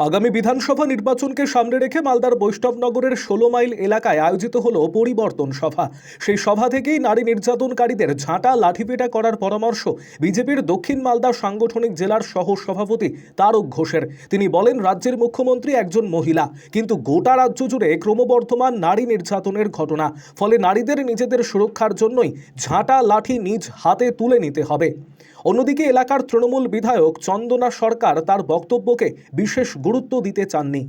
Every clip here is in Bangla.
আগামী বিধানসভা নির্বাচনকে সামনে রেখে মালদার বৈষ্ণবনগরের ১৬ মাইল এলাকায় আয়োজিত হলো পরিবর্তন সভা। সেই সভা থেকেই নারী নির্যাতনকারীদের ঝাঁটা লাঠিপেটা করার পরামর্শ বিজেপির দক্ষিণ মালদা সাংগঠনিক জেলার সহ সভাপতি তারক ঘোষের। তিনি বলেন, রাজ্যের মুখ্যমন্ত্রী একজন মহিলা, কিন্তু গোটা রাজ্য জুড়ে ক্রমবর্ধমান নারী নির্যাতনের ঘটনা, ফলে নারীদের নিজেদের সুরক্ষার জন্যই ঝাঁটা লাঠি নিজ হাতে তুলে নিতে হবে। অন্যদিকে এলাকার তৃণমূল বিধায়ক চন্দনা সরকার তার বক্তব্যকে বিশেষ গুরুত্ব দিতে চাননি।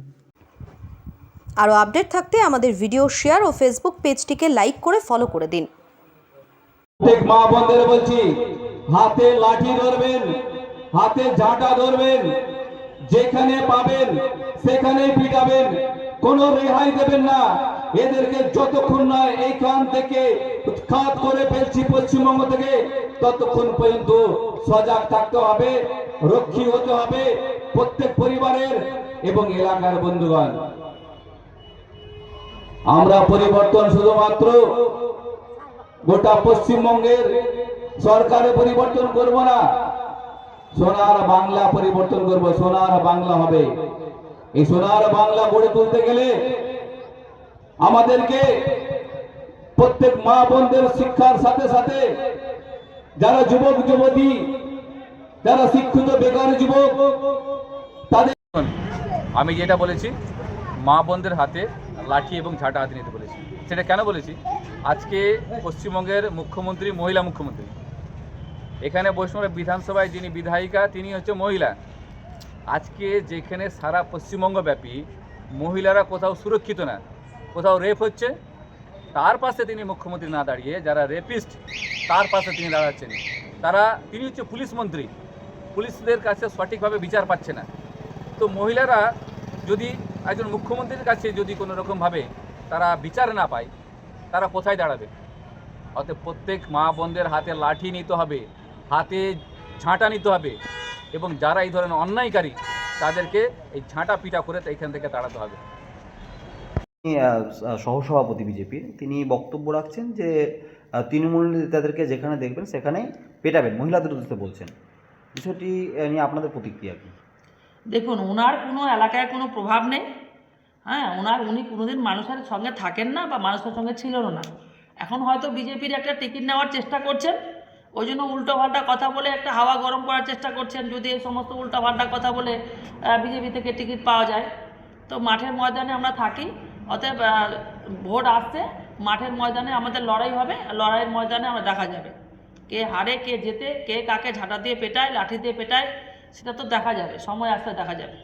আরও আপডেট থাকতে আমাদের ভিডিও শেয়ার ও ফেসবুক পেজটিকে লাইক করে ফলো করে দিন। প্রত্যেক মা বোনদের বলছি, হাতে লাঠি ধরবেন, হাতে ঝাঁটা ধরবেন, যেখানে পাবেন সেখানেই পিটাবেন, কোনো রেহাই দেবেন না। এদেরকে যতক্ষণ না এইখান থেকে উৎখাত করে ফেলছি পশ্চিমবঙ্গ থেকে, ততক্ষণ পর্যন্ত সজাগ থাকতে হবে, রক্ষী হতে হবে প্রত্যেক পরিবারের এবং এলাকার বন্ধুগণ। আমরা পরিবর্তন শুধুমাত্র গোটা পশ্চিমবঙ্গের সরকারে পরিবর্তন করব না, সোনার বাংলা পরিবর্তন করব, সোনার বাংলা হবে। এই সোনার বাংলা গড়ে তুলতে গেলে আমাদেরকে প্রত্যেক মা বোনদের শিক্ষার সাথে সাথে যারা যুবক যুবতী, যারা শিক্ষিত বেকার যুবক, তাদের আমি যেটা বলেছি, মা বোনদের হাতে লাঠি এবং ঝাঁটা হাতে নিতে বলেছি। সেটা কেন বলেছি? আজকে পশ্চিমবঙ্গের মুখ্যমন্ত্রী মহিলা মুখ্যমন্ত্রী, এখানে বৈষ্ণব বিধানসভায় যিনি বিধায়িকা তিনি হচ্ছে মহিলা। আজকে যেখানে সারা পশ্চিমবঙ্গ ব্যাপী মহিলারা কোথাও সুরক্ষিত না, কোথাও রেপ হচ্ছে, তার পাশে তিনি মুখ্যমন্ত্রী না দাঁড়িয়ে যারা রেপিস্ট তার পাশে তিনি দাঁড়াচ্ছেন। তিনি হচ্ছে পুলিশ মন্ত্রী, পুলিশদের কাছে সঠিকভাবে বিচার পাচ্ছে না। তো মহিলারা যদি একজন মুখ্যমন্ত্রীর কাছে যদি কোনো রকমভাবে তারা বিচার না পায়, তারা কোথায় দাঁড়াবে? অতএব প্রত্যেক মা বোনদের হাতে লাঠি নিতে হবে, হাতে ঝাঁটা নিতে হবে, এবং যারা এই ধরনের অন্যায়কারী তাদেরকে এই ঝাঁটা পিটা করে এখান থেকে তাড়াতে হবে। সহসভাপতি বিজেপির তিনি বক্তব্য রাখছেন যে তৃণমূল নেতাদেরকে যেখানে দেখবেন সেখানেই পেটাবেন, মহিলাদের উদ্দেশ্যে বলছেন। বিষয়টি নিয়ে আপনাদের প্রতিক্রিয়া কী? দেখুন, ওনার কোনো এলাকায় কোনো প্রভাব নেই। উনি কোনোদিন মানুষের সঙ্গে থাকেন না বা মানুষের সঙ্গে ছিলেন না। এখন হয়তো বিজেপির একটা টিকিট নেওয়ার চেষ্টা করছেন, ওই জন্য উল্টোপাল্টা কথা বলে একটা হাওয়া গরম করার চেষ্টা করছেন, যদি এই সমস্ত উল্টোপাল্টা কথা বলে বিজেপি থেকে টিকিট পাওয়া যায়। তো মাঠের ময়দানে আমরা থাকি, অতএব ভোট আসছে, মাঠের ময়দানে আমাদের লড়াই হবে, লড়াইয়ের ময়দানে আমরা দেখা যাবে কে হারে কে জেতে, কে কাকে ঝাঁটা দিয়ে পেটায়, লাঠি দিয়ে পেটায়, সেটা তো দেখা যাবে, সময় আসতে দেখা যাবে।